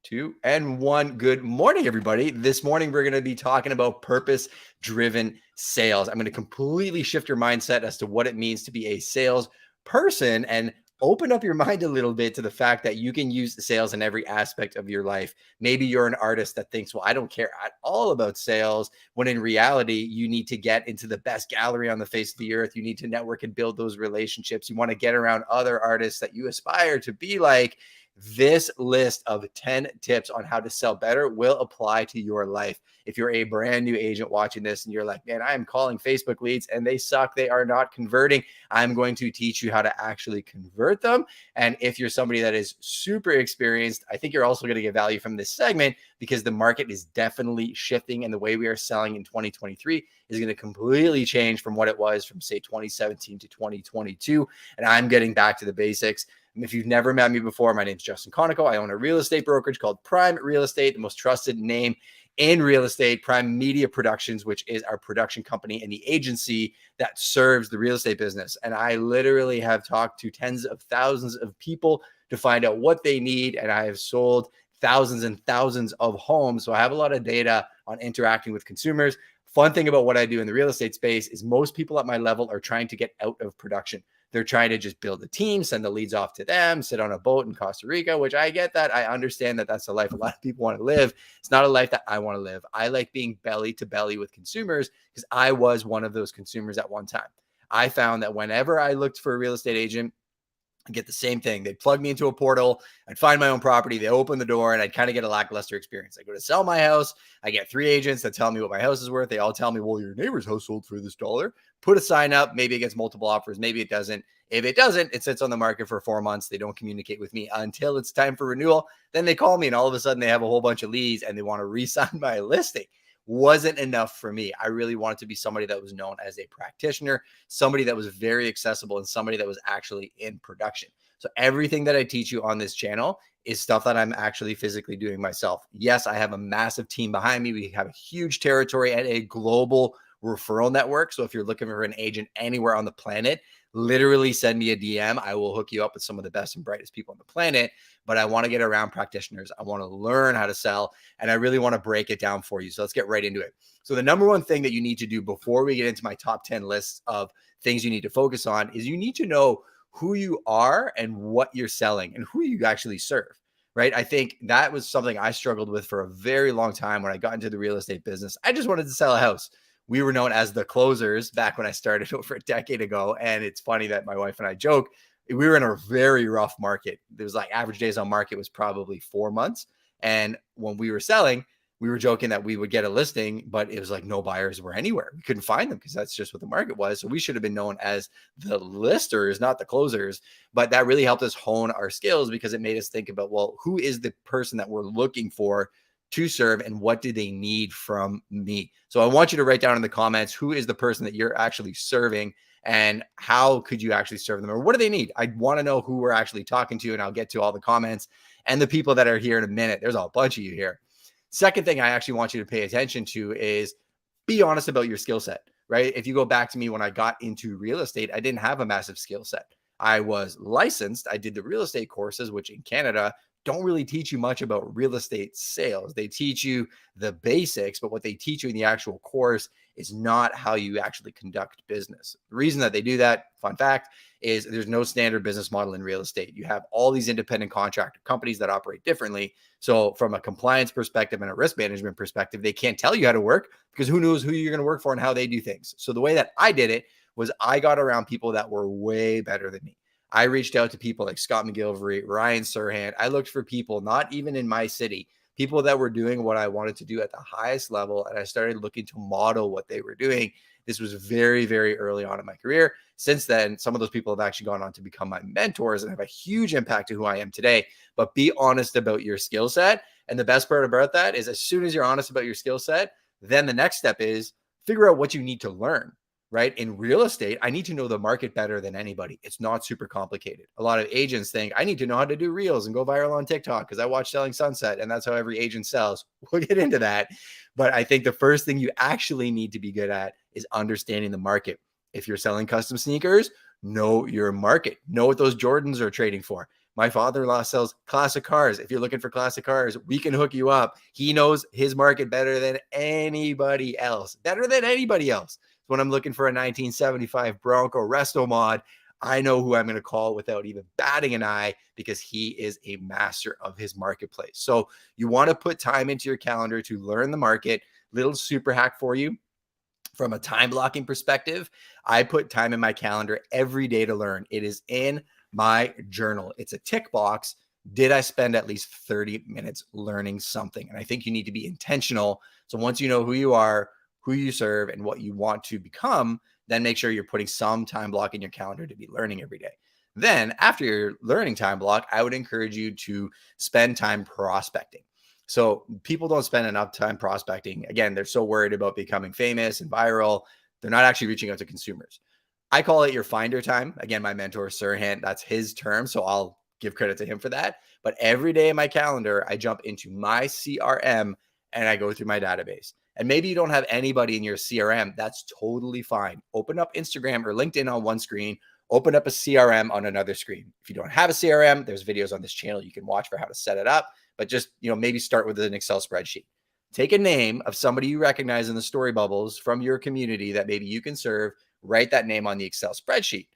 Two, and one. Good morning, everybody. This morning, we're going to be talking about purpose-driven sales. I'm going to completely shift your mindset as to what it means to be a sales person and open up your mind a little bit to the fact that you can use sales in every aspect of your life. Maybe you're an artist that thinks, well, I don't care at all about sales, when in reality, you need to get into the best gallery on the face of the earth. You need to network and build those relationships. You want to get around other artists that you aspire to be like. This list of 10 tips on how to sell better will apply to your life. If you're a brand new agent watching this and you're like, man, I'm calling Facebook leads and they suck, they are not converting, I'm going to teach you how to actually convert them. And if you're somebody that is super experienced, I think you're also going to get value from this segment because the market is definitely shifting and the way we are selling in 2023 is going to completely change from what it was from, say, 2017 to 2022. And I'm getting back to the basics. If you've never met me before, my name is Justin Conoco. I own a real estate brokerage called Prime Real Estate, the most trusted name in real estate. Prime Media Productions, which is our production company and the agency that serves the real estate business. And I literally have talked to tens of thousands of people to find out what they need. And I have sold thousands and thousands of homes. So I have a lot of data on interacting with consumers. Fun thing about what I do in the real estate space is most people at my level are trying to get out of production. They're trying to just build a team, send the leads off to them, sit on a boat in Costa Rica, which I get that. I understand that that's the life a lot of people want to live. It's not a life that I want to live. I like being belly to belly with consumers because I was one of those consumers at one time. I found that whenever I looked for a real estate agent, I get the same thing. They'd plug me into a portal. I'd find my own property. They open the door and I'd kind of get a lackluster experience. I go to sell my house. I get 3 agents that tell me what my house is worth. They all tell me, well, your neighbor's house sold for this dollar. Put a sign up. Maybe it gets multiple offers. Maybe it doesn't. If it doesn't, it sits on the market for 4 months. They don't communicate with me until it's time for renewal. Then they call me and all of a sudden they have a whole bunch of leads and they want to re-sign my listing. Wasn't enough for me. I really wanted to be somebody that was known as a practitioner, somebody that was very accessible, and somebody that was actually in production. So everything that I teach you on this channel is stuff that I'm actually physically doing myself. Yes, I have a massive team behind me. We have a huge territory and a global referral network. So if you're looking for an agent anywhere on the planet, literally send me a DM. I will hook you up with some of the best and brightest people on the planet. But I want to get around practitioners. I want to learn how to sell, and I really want to break it down for you. So let's get right into it. So the number one thing that you need to do before we get into my top 10 lists of things you need to focus on is you need to know who you are and what you're selling and who you actually serve, right? I think that was something I struggled with for a very long time when I got into the real estate business. I just wanted to sell a house. We were known as the closers back when I started over a decade ago. And it's funny that my wife and I joke, we were in a very rough market. There was like average days on market was probably 4 months. And when we were selling, we were joking that we would get a listing, but it was like no buyers were anywhere. We couldn't find them because that's just what the market was. So we should have been known as the listers, not the closers. But that really helped us hone our skills because it made us think about, well, who is the person that we're looking for to serve and what do they need from me? So I want you to write down in the comments, who is the person that you're actually serving and how could you actually serve them or what do they need? I want to know who we're actually talking to, and I'll get to all the comments and the people that are here in a minute. There's a bunch of you here. Second thing I actually want you to pay attention to is be honest about your skill set, right? If you go back to me when I got into real estate, I didn't have a massive skill set. I was licensed. I did the real estate courses, which in Canada don't really teach you much about real estate sales. They teach you the basics, but what they teach you in the actual course is not how you actually conduct business. The reason that they do that, fun fact, is there's no standard business model in real estate. You have all these independent contractor companies that operate differently. So from a compliance perspective and a risk management perspective, they can't tell you how to work because who knows who you're going to work for and how they do things. So the way that I did it was I got around people that were way better than me. I reached out to people like Scott McGilvery, Ryan Serhant. I looked for people, not even in my city, people that were doing what I wanted to do at the highest level. And I started looking to model what they were doing. This was very, very early on in my career. Since then, some of those people have actually gone on to become my mentors and have a huge impact to who I am today. But be honest about your skill set. And the best part about that is as soon as you're honest about your skill set, then the next step is figure out what you need to learn. Right? In real estate, I need to know the market better than anybody. It's not super complicated. A lot of agents think I need to know how to do reels and go viral on TikTok because I watch Selling Sunset and that's how every agent sells. We'll get into that. But I think the first thing you actually need to be good at is understanding the market. If you're selling custom sneakers, know your market. Know what those Jordans are trading for. My father-in-law sells classic cars. If you're looking for classic cars, we can hook you up. He knows his market better than anybody else. Better than anybody else. When I'm looking for a 1975 Bronco Resto Mod, I know who I'm going to call without even batting an eye because he is a master of his marketplace. So you want to put time into your calendar to learn the market. Little super hack for you. From a time blocking perspective, I put time in my calendar every day to learn. It is in my journal. It's a tick box. Did I spend at least 30 minutes learning something? And I think you need to be intentional. So once you know who you are, who you serve, and what you want to become, then make sure you're putting some time block in your calendar to be learning every day. Then after your learning time block, I would encourage you to spend time prospecting. So people don't spend enough time prospecting. Again, they're so worried about becoming famous and viral. They're not actually reaching out to consumers. I call it your finder time. Again, my mentor, Sirhan, that's his term. So I'll give credit to him for that. But every day in my calendar, I jump into my CRM and I go through my database. And maybe you don't have anybody in your CRM. That's totally fine. Open up Instagram or LinkedIn on one screen. Open up a CRM on another screen. If you don't have a CRM, there's videos on this channel you can watch for how to set it up. But just, maybe start with an Excel spreadsheet. Take a name of somebody you recognize in the story bubbles from your community that maybe you can serve. Write that name on the Excel spreadsheet.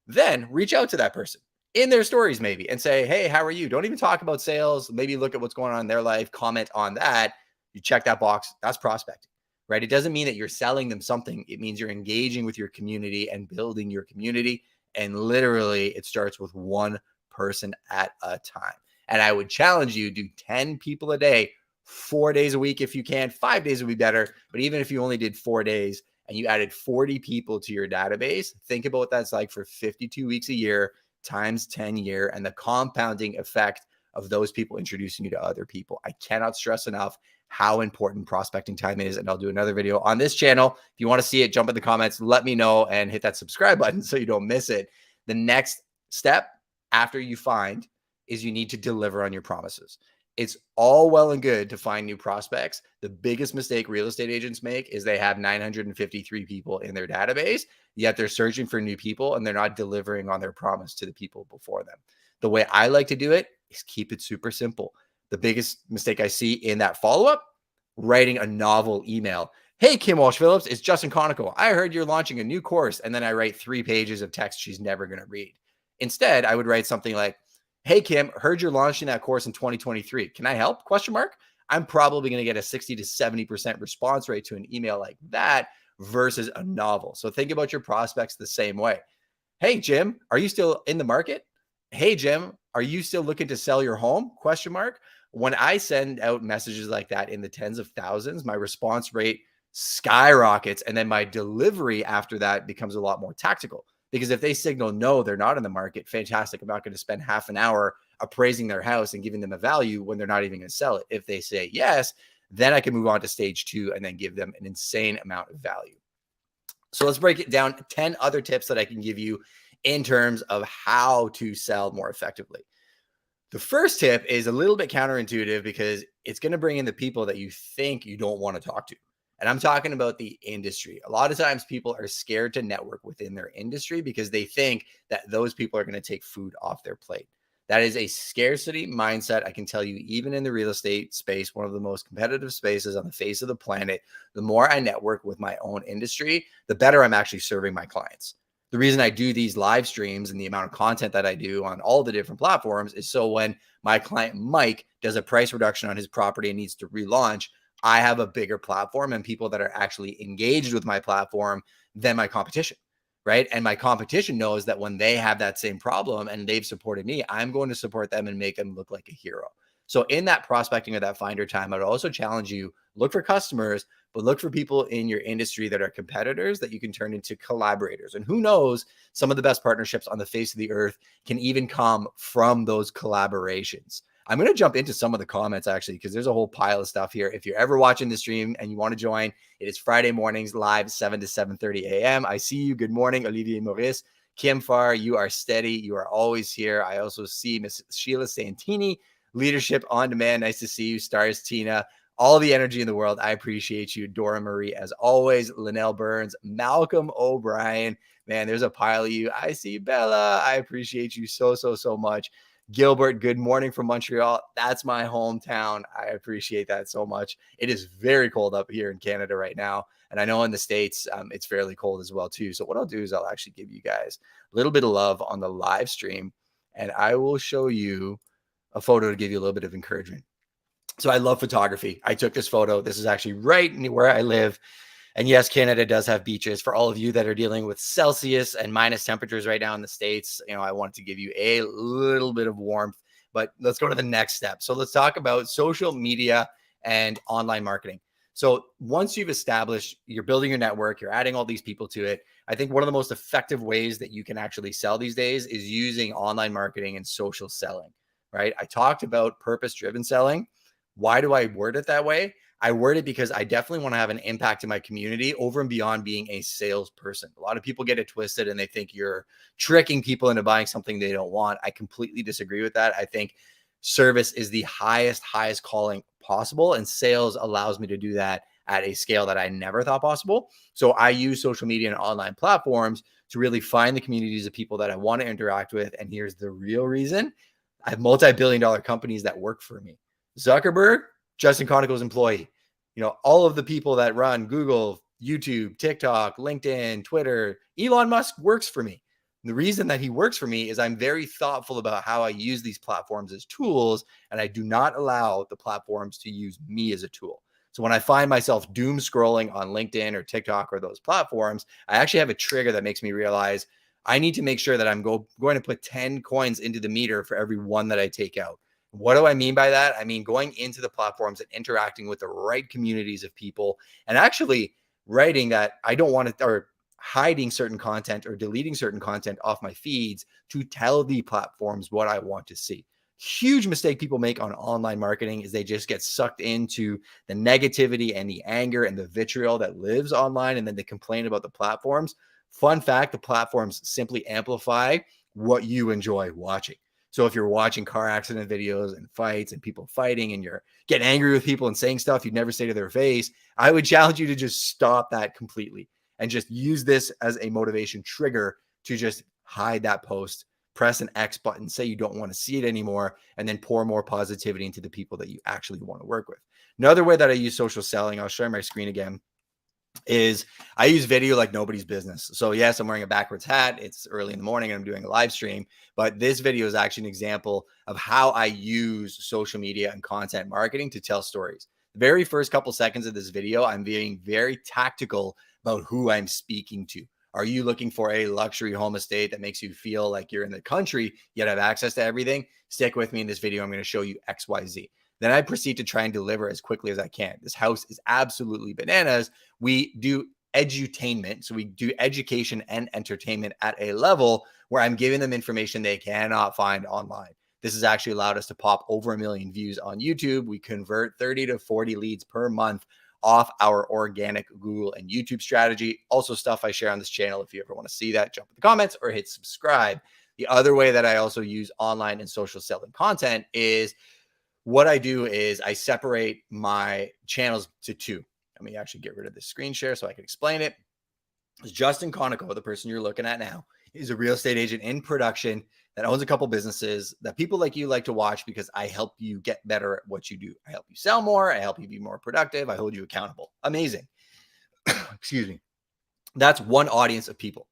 Then reach out to that person in their stories maybe and say, hey, how are you? Don't even talk about sales. Maybe look at what's going on in their life. Comment on that. You check that box. That's prospecting, right? It doesn't mean that you're selling them something. It means you're engaging with your community and building your community. And literally, it starts with one person at a time. And I would challenge you, do 10 people a day, 4 days a week if you can. 5 days would be better. But even if you only did 4 days and you added 40 people to your database, think about what that's like for 52 weeks a year times 10 year and the compounding effect of those people introducing you to other people. I cannot stress enough how important prospecting time is. And I'll do another video on this channel. If you want to see it, jump in the comments, let me know, and hit that subscribe button so you don't miss it. The next step after you find is you need to deliver on your promises. It's all well and good to find new prospects. The biggest mistake real estate agents make is they have 953 people in their database, yet they're searching for new people and they're not delivering on their promise to the people before them. The way I like to do it is keep it super simple. The biggest mistake I see in that follow-up, writing a novel email. Hey, Kim Walsh-Phillips, it's Justin Conoco. I heard you're launching a new course. And then I write 3 pages of text she's never going to read. Instead, I would write something like, hey, Kim, heard you're launching that course in 2023. Can I help? ? I'm probably going to get a 60 to 70% response rate to an email like that versus a novel. So think about your prospects the same way. Hey, Jim, are you still in the market? Hey, Jim, are you still looking to sell your home ? When I send out messages like that in the tens of thousands, my response rate skyrockets. And then my delivery after that becomes a lot more tactical. Because if they signal no, they're not in the market, fantastic. I'm not going to spend half an hour appraising their house and giving them a value when they're not even going to sell it. If they say yes, then I can move on to stage 2 and then give them an insane amount of value. So let's break it down. 10 other tips that I can give you in terms of how to sell more effectively. The first tip is a little bit counterintuitive because it's going to bring in the people that you think you don't want to talk to. And I'm talking about the industry. A lot of times people are scared to network within their industry because they think that those people are going to take food off their plate. That is a scarcity mindset. I can tell you, even in the real estate space, one of the most competitive spaces on the face of the planet, the more I network with my own industry, the better I'm actually serving my clients. The reason I do these live streams and the amount of content that I do on all the different platforms is so when my client Mike does a price reduction on his property and needs to relaunch, I have a bigger platform and people that are actually engaged with my platform than my competition, right? And my competition knows that when they have that same problem and they've supported me, I'm going to support them and make them look like a hero. So in that prospecting or that finder time, I'd also challenge you, look for customers, but look for people in your industry that are competitors that you can turn into collaborators. And who knows, some of the best partnerships on the face of the earth can even come from those collaborations. I'm going to jump into some of the comments actually, because there's a whole pile of stuff here. If you're ever watching the stream and you want to join, it is Friday mornings live, 7 to 7:30 a.m. I see you. Good morning, Olivier Maurice. Kim Farr, you are steady. You are always here. I also see Miss Sheila Santini, Leadership on Demand. Nice to see you. Stars Tina. All the energy in the world. I appreciate you. Dora Marie, as always. Linnell Burns, Malcolm O'Brien. Man, there's a pile of you. I see Bella. I appreciate you so much. Gilbert, good morning from Montreal. That's my hometown. I appreciate that so much. It is very cold up here in Canada right now. And I know in the States, it's fairly cold as well, too. So what I'll do is I'll actually give you guys a little bit of love on the live stream, and I will show you a photo to give you a little bit of encouragement. So I love photography. I took this photo. This is actually right near where I live. And yes, Canada does have beaches. For all of you that are dealing with Celsius and minus temperatures right now in the States, I wanted to give you a little bit of warmth, but let's go to the next step. So let's talk about social media and online marketing. So once you've established, you're building your network, you're adding all these people to it. I think one of the most effective ways that you can actually sell these days is using online marketing and social selling, right? I talked about purpose-driven selling. Why do I word it that way? I word it because I definitely want to have an impact in my community over and beyond being a salesperson. A lot of people get it twisted and they think you're tricking people into buying something they don't want. I completely disagree with that. I think service is the highest calling possible, and sales allows me to do that at a scale that I never thought possible. So I use social media and online platforms to really find the communities of people that I want to interact with. And here's the real reason. I have multi-billion-dollar companies that work for me. Zuckerberg, Justin Conoco's employee. All of the people that run Google, YouTube, TikTok, LinkedIn, Twitter, Elon Musk works for me. And the reason that he works for me is I'm very thoughtful about how I use these platforms as tools, and I do not allow the platforms to use me as a tool. So when I find myself doom scrolling on LinkedIn or TikTok or those platforms, I actually have a trigger that makes me realize I need to make sure that I'm going to put 10 coins into the meter for every one that I take out. What do I mean by that? I mean, going into the platforms and interacting with the right communities of people, and actually writing that I don't want to, or hiding certain content or deleting certain content off my feeds to tell the platforms what I want to see. Huge mistake people make on online marketing is they just get sucked into the negativity and the anger and the vitriol that lives online, and then they complain about the platforms. Fun fact, the platforms simply amplify what you enjoy watching. So if you're watching car accident videos and fights and people fighting, and you're getting angry with people and saying stuff you'd never say to their face, I would challenge you to just stop that completely and just use this as a motivation trigger to just hide that post, press an X button, say you don't want to see it anymore, and then pour more positivity into the people that you actually want to work with. Another way that I use social selling, I'll share my screen again, is I use video like nobody's business. So yes, I'm wearing a backwards hat. It's early in the morning and I'm doing a live stream, but this video is actually an example of how I use social media and content marketing to tell stories. The very first couple seconds of this video, I'm being very tactical about who I'm speaking to. Are you looking for a luxury home estate that makes you feel like you're in the country, yet have access to everything? Stick with me in this video. I'm going to show you XYZ. Then I proceed to try and deliver as quickly as I can. This house is absolutely bananas. We do edutainment. So we do education and entertainment at a level where I'm giving them information they cannot find online. This has actually allowed us to pop over 1 million views on YouTube. We convert 30 to 40 leads per month off our organic Google and YouTube strategy. Also stuff I share on this channel. If you ever want to see that, jump in the comments or hit subscribe. The other way that I also use online and social selling content is what I do is I separate my channels to two. Let me actually get rid of the screen share so I can explain it. Justin Conoco, the person you're looking at now, is a real estate agent in production that owns a couple businesses that people like you like to watch because I help you get better at what you do. I help you sell more. I help you be more productive. I hold you accountable. Amazing. Excuse me. That's one audience of people.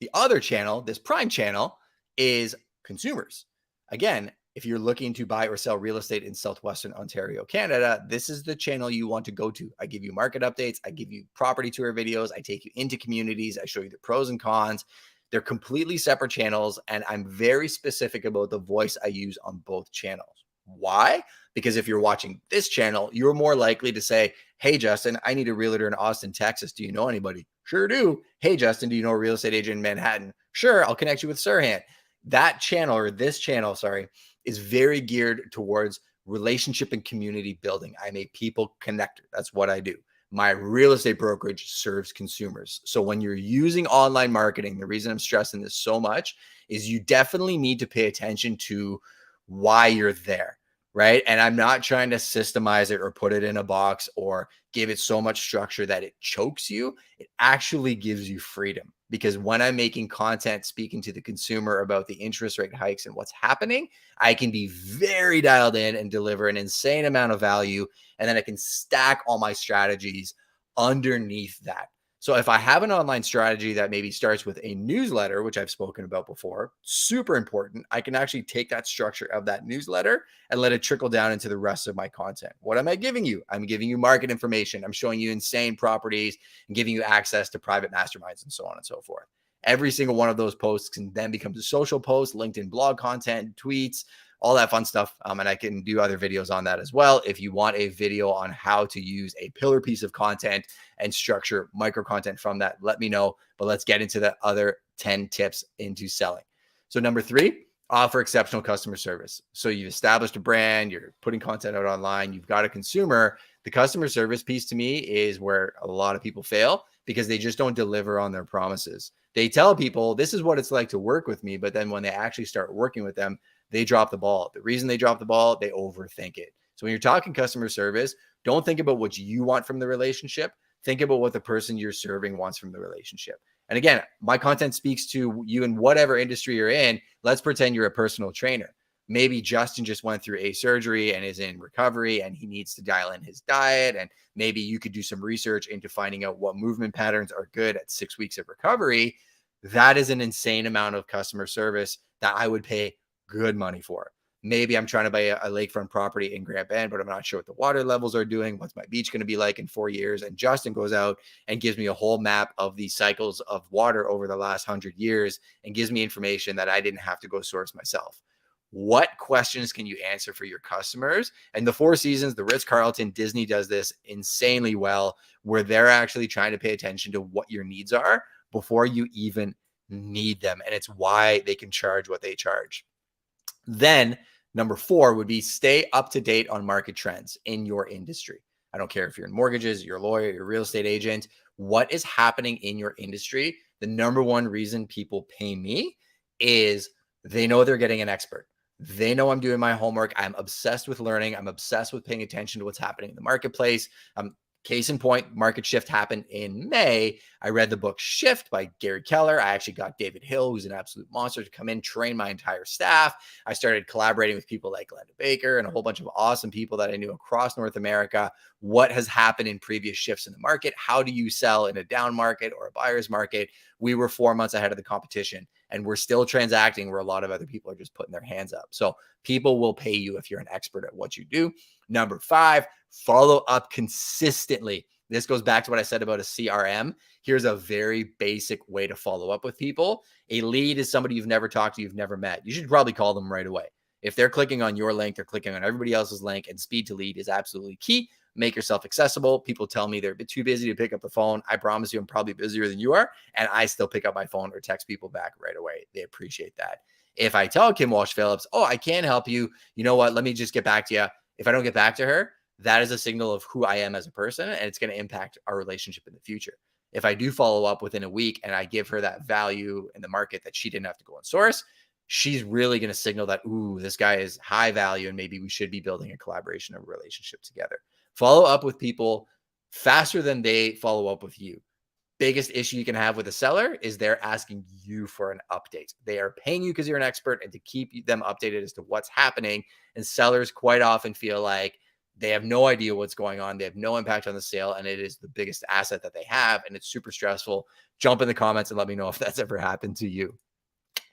The other channel, this prime channel, is consumers. Again, if you're looking to buy or sell real estate in Southwestern Ontario, Canada, this is the channel you want to go to. I give you market updates. I give you property tour videos. I take you into communities. I show you the pros and cons. They're completely separate channels, and I'm very specific about the voice I use on both channels. Why? Because if you're watching this channel, you're more likely to say, hey, Justin, I need a realtor in Austin, Texas. Do you know anybody? Sure do. Hey, Justin, do you know a real estate agent in Manhattan? Sure, I'll connect you with Sirhan. That channel, or this channel, sorry, is very geared towards relationship and community building. I'm a people connector. That's what I do. My real estate brokerage serves consumers. So when you're using online marketing, the reason I'm stressing this so much is you definitely need to pay attention to why you're there. right? And I'm not trying to systemize it or put it in a box or give it so much structure that it chokes you. It actually gives you freedom, because when I'm making content speaking to the consumer about the interest rate hikes and what's happening, I can be very dialed in and deliver an insane amount of value. And then I can stack all my strategies underneath that. So if I have an online strategy that maybe starts with a newsletter, which I've spoken about before, super important, I can actually take that structure of that newsletter and let it trickle down into the rest of my content. What am I giving you? I'm giving you market information. I'm showing you insane properties and giving you access to private masterminds and so on and so forth. Every single one of those posts can then become a social post, LinkedIn blog content, tweets, all that fun stuff. And I can do other videos on that as well. If you want a video on how to use a pillar piece of content and structure micro content from that, let me know. But let's get into the other 10 tips into selling. So number 3, offer exceptional customer service. So you've established a brand, you're putting content out online, you've got a consumer. The customer service piece to me is where a lot of people fail, because they just don't deliver on their promises. They tell people this is what it's like to work with me, but then when they actually start working with them, they drop the ball. The reason they drop the ball, they overthink it. So when you're talking customer service, don't think about what you want from the relationship. Think about what the person you're serving wants from the relationship. And again, my content speaks to you in whatever industry you're in. Let's pretend you're a personal trainer. Maybe Justin just went through a surgery and is in recovery and he needs to dial in his diet. And maybe you could do some research into finding out what movement patterns are good at 6 weeks of recovery. That is an insane amount of customer service that I would pay good money for. Maybe I'm trying to buy a lakefront property in Grand Bend, but I'm not sure what the water levels are doing. What's my beach going to be like in 4 years? And Justin goes out and gives me a whole map of the cycles of water over the last 100 years and gives me information that I didn't have to go source myself. What questions can you answer for your customers? And the Four Seasons, the Ritz-Carlton, Disney does this insanely well, where they're actually trying to pay attention to what your needs are before you even need them. And it's why they can charge what they charge. Then number 4 would be stay up to date on market trends in your industry. I don't care if you're in mortgages, you're a lawyer, you're a real estate agent, what is happening in your industry. The number one reason people pay me is they know they're getting an expert. They know I'm doing my homework. I'm obsessed with learning. I'm obsessed with paying attention to what's happening in the marketplace. Case in point, market shift happened in May. I read the book Shift by Gary Keller. I actually got David Hill, who's an absolute monster, to come in, train my entire staff. I started collaborating with people like Glenda Baker and a whole bunch of awesome people that I knew across North America. What has happened in previous shifts in the market? How do you sell in a down market or a buyer's market? We were 4 months ahead of the competition, and we're still transacting where a lot of other people are just putting their hands up. So people will pay you if you're an expert at what you do. Number 5, follow up consistently. This goes back to what I said about a CRM. Here's a very basic way to follow up with people. A lead is somebody you've never talked to, you've never met. You should probably call them right away. If they're clicking on your link, they're clicking on everybody else's link, and speed to lead is absolutely key. Make yourself accessible. People tell me they're a bit too busy to pick up the phone. I promise you, I'm probably busier than you are, and I still pick up my phone or text people back right away. They appreciate that. If I tell Kim Walsh Phillips, oh, I can help you, you know what? Let me just get back to you. If I don't get back to her, that is a signal of who I am as a person, and it's going to impact our relationship in the future. If I do follow up within a week and I give her that value in the market that she didn't have to go and source, she's really going to signal that, ooh, this guy is high value and maybe we should be building a collaboration or relationship together. Follow up with people faster than they follow up with you. Biggest issue you can have with a seller is they're asking you for an update. They are paying you because you're an expert and to keep them updated as to what's happening. And sellers quite often feel like they have no idea what's going on. They have no impact on the sale, and it is the biggest asset that they have, and it's super stressful. Jump in the comments and let me know if that's ever happened to you.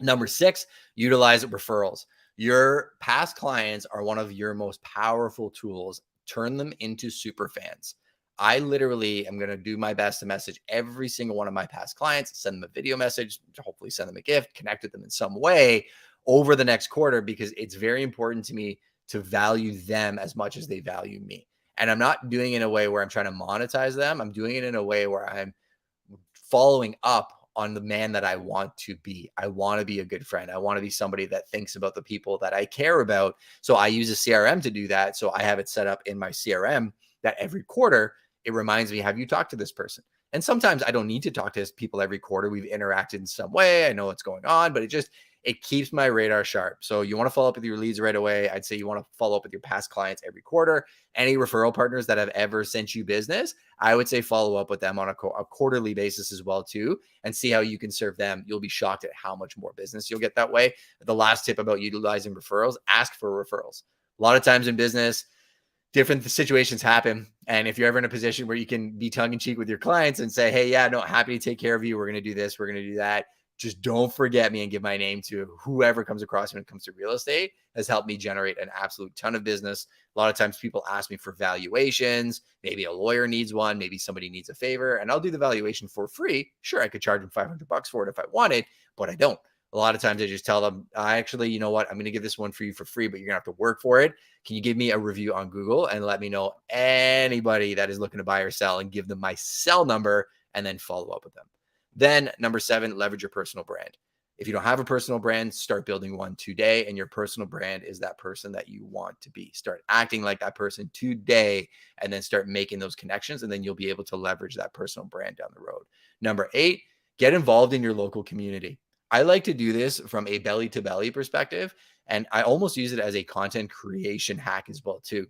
Number 6, utilize referrals. Your past clients are one of your most powerful tools. Turn them into super fans. I literally am going to do my best to message every single one of my past clients, send them a video message, hopefully send them a gift, connect with them in some way over the next quarter, because it's very important to me to value them as much as they value me. And I'm not doing it in a way where I'm trying to monetize them. I'm doing it in a way where I'm following up on the man that I want to be. I want to be a good friend. I want to be somebody that thinks about the people that I care about. So I use a CRM to do that. So I have it set up in my CRM that every quarter it reminds me, have you talked to this person? And sometimes I don't need to talk to people every quarter. We've interacted in some way. I know what's going on, but It keeps my radar sharp. So you want to follow up with your leads right away. I'd say you want to follow up with your past clients every quarter. Any referral partners that have ever sent you business, I would say follow up with them on a quarterly basis as well too, and see how you can serve them. You'll be shocked at how much more business you'll get that way. The last tip about utilizing referrals, ask for referrals. A lot of times in business, different situations happen. And if you're ever in a position where you can be tongue in cheek with your clients and say, hey, yeah, no, happy to take care of you. We're going to do this. We're going to do that. Just don't forget me and give my name to whoever comes across when it comes to real estate. Has helped me generate an absolute ton of business. A lot of times people ask me for valuations. Maybe a lawyer needs one. Maybe somebody needs a favor, and I'll do the valuation for free. Sure, I could charge them $500 for it if I wanted, but I don't. A lot of times I just tell them, I actually, you know what? I'm going to give this one for you for free, but you're going to have to work for it. Can you give me a review on Google and let me know anybody that is looking to buy or sell, and give them my cell number and then follow up with them. Then number 7, leverage your personal brand. If you don't have a personal brand, start building one today. And your personal brand is that person that you want to be. Start acting like that person today, and then start making those connections. And then you'll be able to leverage that personal brand down the road. Number 8, get involved in your local community. I like to do this from a belly to belly perspective, and I almost use it as a content creation hack as well too.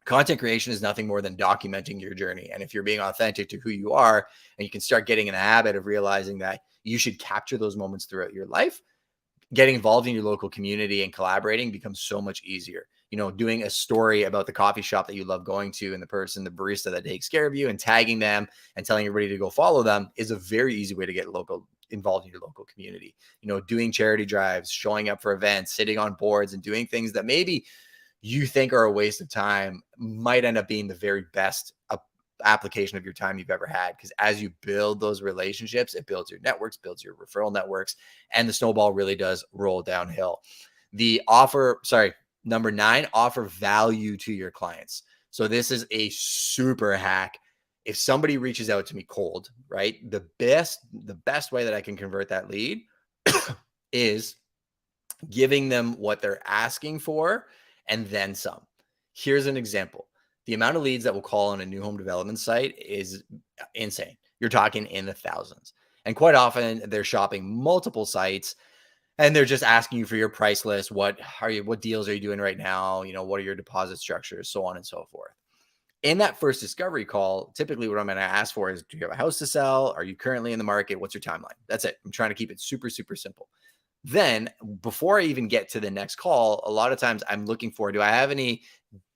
Content creation is nothing more than documenting your journey. And if you're being authentic to who you are, and you can start getting in the habit of realizing that you should capture those moments throughout your life, getting involved in your local community and collaborating becomes so much easier. Doing a story about the coffee shop that you love going to and the barista that takes care of you, and tagging them and telling everybody to go follow them is a very easy way to get involved in your local community. Doing charity drives, showing up for events, sitting on boards, and doing things that maybe you think are a waste of time might end up being the very best application of your time you've ever had. Because as you build those relationships, it builds your networks, builds your referral networks, and the snowball really does roll downhill. Number 9, offer value to your clients. So this is a super hack. If somebody reaches out to me cold, right, the best way that I can convert that lead is giving them what they're asking for and then some. Here's an example. The amount of leads that will call on a new home development site is insane. You're talking in the thousands. And quite often they're shopping multiple sites, and they're just asking you for your price list. What deals are you doing right now? What are your deposit structures, so on and so forth. In that first discovery call, typically what I'm going to ask for is, do you have a house to sell? Are you currently in the market? What's your timeline? That's it. I'm trying to keep it super, super simple. Then before I even get to the next call, a lot of times I'm looking for, do I have any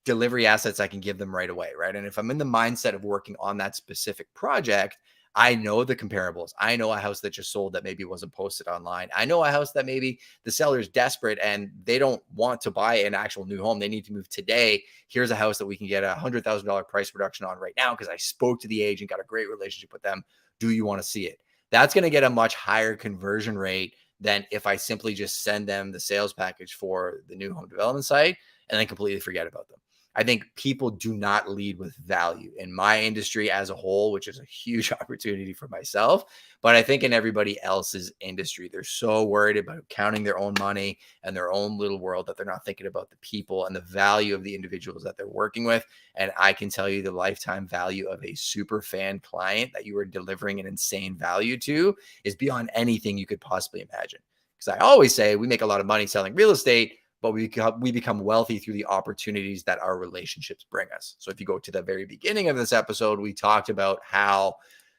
delivery assets I can give them right away, right? And if I'm in the mindset of working on that specific project, I know the comparables. I know a house that just sold that maybe wasn't posted online. I know a house that maybe the seller's desperate and they don't want to buy an actual new home. They need to move today. Here's a house that we can get a $100,000 price reduction on right now because I spoke to the agent, got a great relationship with them. Do you want to see it? That's going to get a much higher conversion rate than if I simply just send them the sales package for the new home development site and then completely forget about them. I think people do not lead with value in my industry as a whole, which is a huge opportunity for myself. But I think in everybody else's industry, they're so worried about counting their own money and their own little world that they're not thinking about the people and the value of the individuals that they're working with. And I can tell you the lifetime value of a super fan client that you are delivering an insane value to is beyond anything you could possibly imagine. Because I always say we make a lot of money selling real estate, but we become wealthy through the opportunities that our relationships bring us. So if you go to the very beginning of this episode, we talked about how,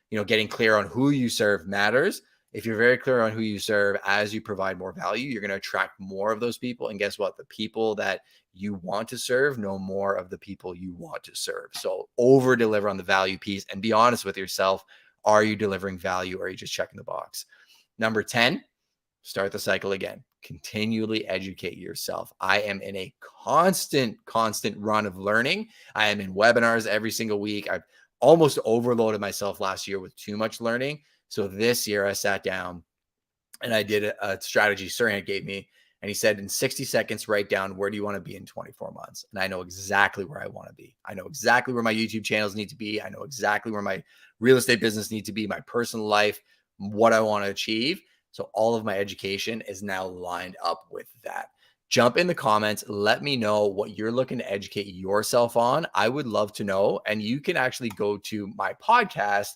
getting clear on who you serve matters. If you're very clear on who you serve, as you provide more value, you're going to attract more of those people. And guess what? The people that you want to serve know more of the people you want to serve. So over deliver on the value piece and be honest with yourself. Are you delivering value, or are you just checking the box? Number 10, start the cycle again. Continually educate yourself. I am in a constant run of learning. I am in webinars every single week. I've almost overloaded myself last year with too much learning. So this year I sat down and I did a strategy Sirhan gave me. And he said, in 60 seconds, write down, where do you want to be in 24 months? And I know exactly where I want to be. I know exactly where my YouTube channels need to be. I know exactly where my real estate business needs to be, my personal life, what I want to achieve. So all of my education is now lined up with that. Jump in the comments. Let me know what you're looking to educate yourself on. I would love to know. And you can actually go to my podcast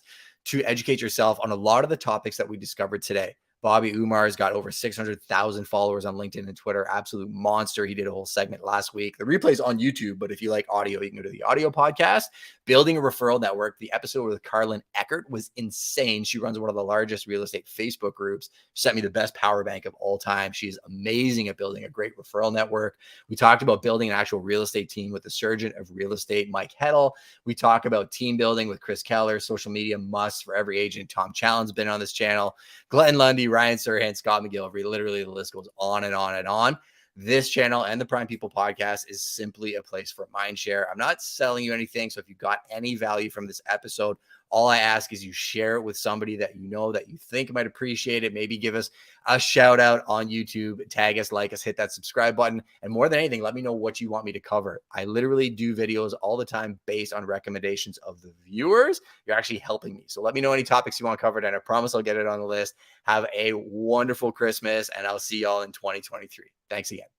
to educate yourself on a lot of the topics that we discovered today. Bobby Umar's got over 600,000 followers on LinkedIn and Twitter. Absolute monster. He did a whole segment last week. The replay's on YouTube, but if you like audio, you can go to the audio podcast. Building a Referral Network. The episode with Carlin Eckert was insane. She runs one of the largest real estate Facebook groups. She sent me the best power bank of all time. She's amazing at building a great referral network. We talked about building an actual real estate team with the surgeon of real estate, Mike Heddle. We talk about team building with Chris Keller, social media must for every agent. Tom Challen's been on this channel. Glenn Lundy, Ryan Serhan, Scott McGillivray. Literally, the list goes on and on and on. This channel and the Prime People podcast is simply a place for mind share. I'm not selling you anything. So if you got any value from this episode, all I ask is you share it with somebody that you know that you think might appreciate it. Maybe give us a shout out on YouTube, tag us, like us, hit that subscribe button. And more than anything, let me know what you want me to cover. I literally do videos all the time based on recommendations of the viewers. You're actually helping me. So let me know any topics you want covered, and I promise I'll get it on the list. Have a wonderful Christmas, and I'll see y'all in 2023. Thanks again.